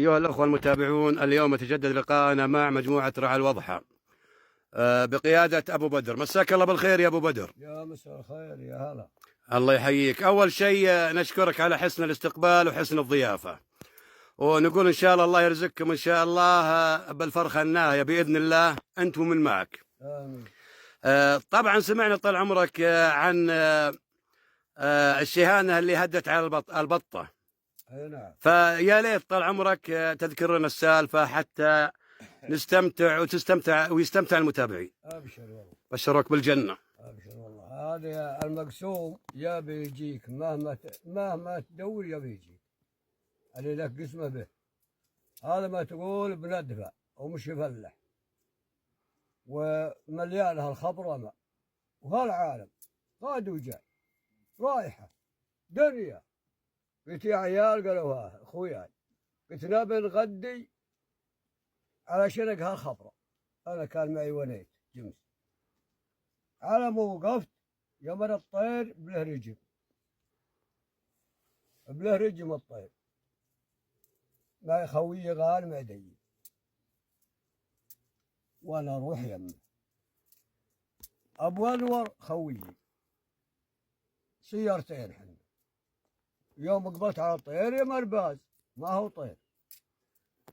أيها الأخوة المتابعون، اليوم يتجدد لقاءنا مع مجموعة رعى الوضحى بقيادة أبو بدر. مساك الله بالخير يا أبو بدر. يا مساء الخير يا هلا. الله يحييك. أول شيء نشكرك على حسن الاستقبال وحسن الضيافة، ونقول إن شاء الله يرزقكم إن شاء الله بالفرخة الناهية بإذن الله أنت ومن معك. آمين. طبعا سمعنا طال عمرك عن الشهانة اللي هدت على البطة. اي نعم. فيا ليت طال عمرك تذكر لنا السالفة حتى نستمتع ويستمتع المتابعين. ابشر والله. بشرك بالجنة. ابشر والله. هذا المقسوم يا بيجيك مهما تدور يا بيجيك. اللي لك قسمه به. هذا ما تقول بندفع ومش يفلح. ومليان هالخبر وما. وهالعالم قاد وجاي. رايحة دنيا. قلت يا عيال قالوا ها اخوياي. قلت نبي نغدي على شنق هالخبرة. أنا كان معي ونيت جمس. على ما وقفت يمر الطير بله رجم. بله رجم الطير. معي خوي غال معدي. وأنا أروح يمه. أبو أنور خويي. سيارتين حنا. يوم قبلت على الطير يا مرباز ما هو طير.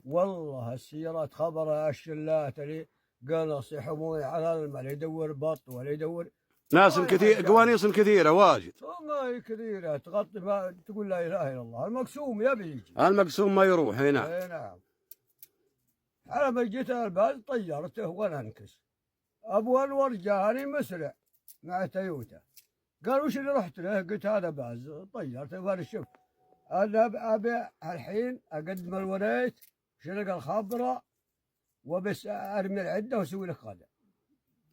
والله السيارات خبر الشلات اللي قنص يحمون على الماء يدور بط ولا يدور ناس كثير، قوانيص كثيرة واجد. والله كثيرة تغطي ما تقول لا إله إلا الله. المقسوم يبي يجي. المقسوم ما يروح هنا. اي نعم. على ما جيت الباز طيرته وانا انكس. ابو انور جاني مسرع مع تويوتا. قال وش اللي رحت له؟ قلت هذا باز طيرته وانا شوف. انا ابي الحين اقدم الوريت شنق الخبره وبس ارمي العده واسوي لك غدا.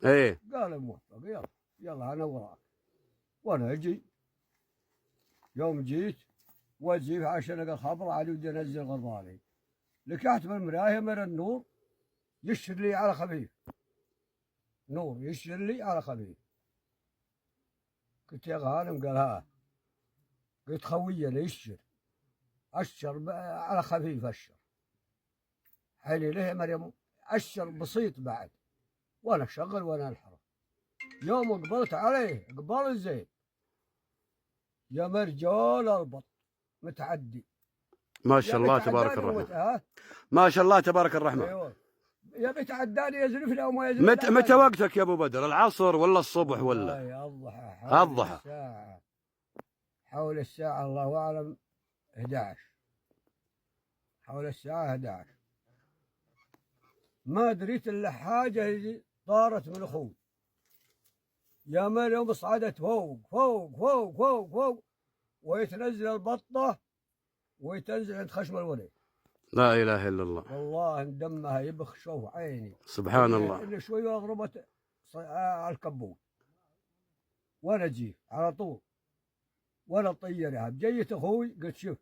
ايه. قال موفق يلا يلا انا وراك. وانا اجي يوم جيت واجيب عشان الخبره علي ودي انزل غربالي. لكحت بالمرايه من النور يشر لي على خفيف. نور يشر لي على خفيف. قلت يا غانم قال ها. قلت خويه يشر. اشر على خفيف اشر. حيلي له مريم اشر بسيط بعد. وانا اشغل وانا انحرف. يوم قبلت عليه قبال زين. يا مرجال البط متعدي. ما شاء الله تبارك الرحمن. ما شاء الله تبارك الرحمن. ايوه. يا بتعداني يزرفني او ما يزرفني. متى وقتك يا ابو بدر؟ العصر ولا الصبح ولا؟ الضحى. الضحى. حول الساعة الله اعلم 11. حول الساعة 11. ما دريت الا حاجة اللي طارت من اخوي. يا مريم صعدت فوق فوق فوق فوق فوق ويتنزل البطة ويتنزل عند خشم الولي. لا اله الا الله. والله ان دمها يبخ شوف عيني. سبحان الله. اللي شوي ضربت على الكبوت. وانا اجي على طول. وانا طيرها بجيت اخوي قلت شوف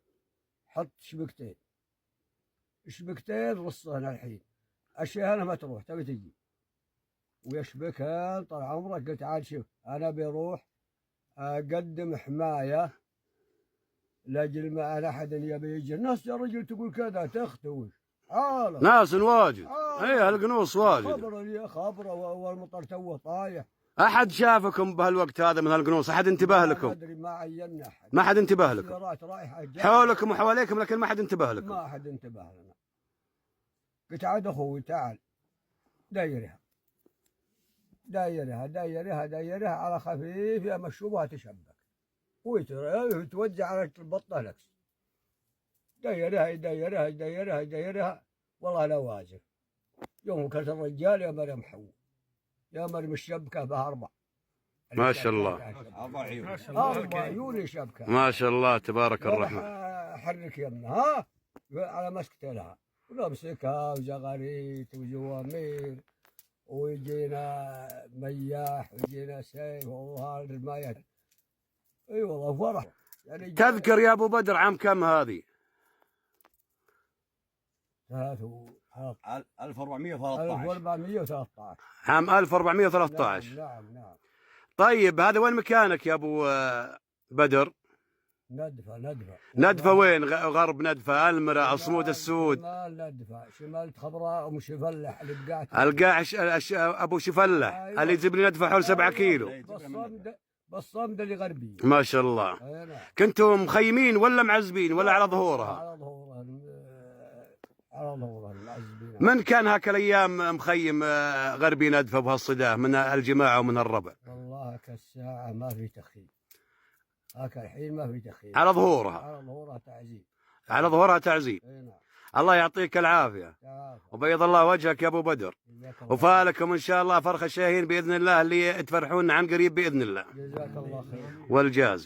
حط شبكتين. شبكتين رصهن الحين. الشيهانة ما تروح تبي تجي. ويشبكها طال عمرك. قلت عاد شوف انا بروح اقدم حمايه لاجل ما انا احد يبي يجي. الناس يا رجل تقول كذا تختوش عالم. ناس واجد. اي القنوص واجد. خبر والمطر توه طايح. احد شافكم بهالوقت هذا من هالقنوص؟ احد انتبه لكم؟ ما ادري ما عينا احد. ما حد انتبه لكم؟ حولكم وحواليكم لكن ما حد انتبه لكم. ما حد انتبه لنا. قلت عاد اخوي تعال دايرها دايرها دايرها دايرها على خفيف يا مشروبها تشبك ويتوزع على البطه لكس. دايرها دايرها دايرها دايرها. والله لا واجب. يوم كانت الرجال يا مريم حو يا مريم الشبكه بها 4. ما شاء الله. 4 عيون. 4 عيون شبكه. ما شاء الله تبارك الرحمن. حرك يمها على مسكته لها ونمسكها وزغاريت وزوامير ويجينا مياح ويجينا سيف والله المايه. اي والله فرح يعني. تذكر يا ابو بدر عام كم هذه؟ 1413. عام 1413. نعم. طيب هذا وين مكانك يا ابو بدر؟ ندفة وين؟ غرب ندفة، المرة، صمود السود. شمال ندفة، شمال خضراء ام شفلح اللي بقعت القاعش ابو شفلح. أيوة. اللي يجيب لي ندفة حول 7 كيلو. بالصمد اللي غربي. ما شاء الله. كنتوا مخيمين ولا معزبين ولا على ظهورها؟ على ظهورها، على ظهورها معزبين. من كان هاك الايام مخيم غربي ندفة بهالصداه من الجماعة ومن الربع؟ والله كالساعة ما في تخييم، هاك الحين ما في تخييم. على ظهورها. على ظهورها تعذيب. على ظهورها تعذيب. الله يعطيك العافية وبيض الله وجهك يا ابو بدر، وفالكم ان شاء الله فرخ الشاهين باذن الله اللي تفرحون عن قريب باذن الله. جزاك الله خير. والجاز.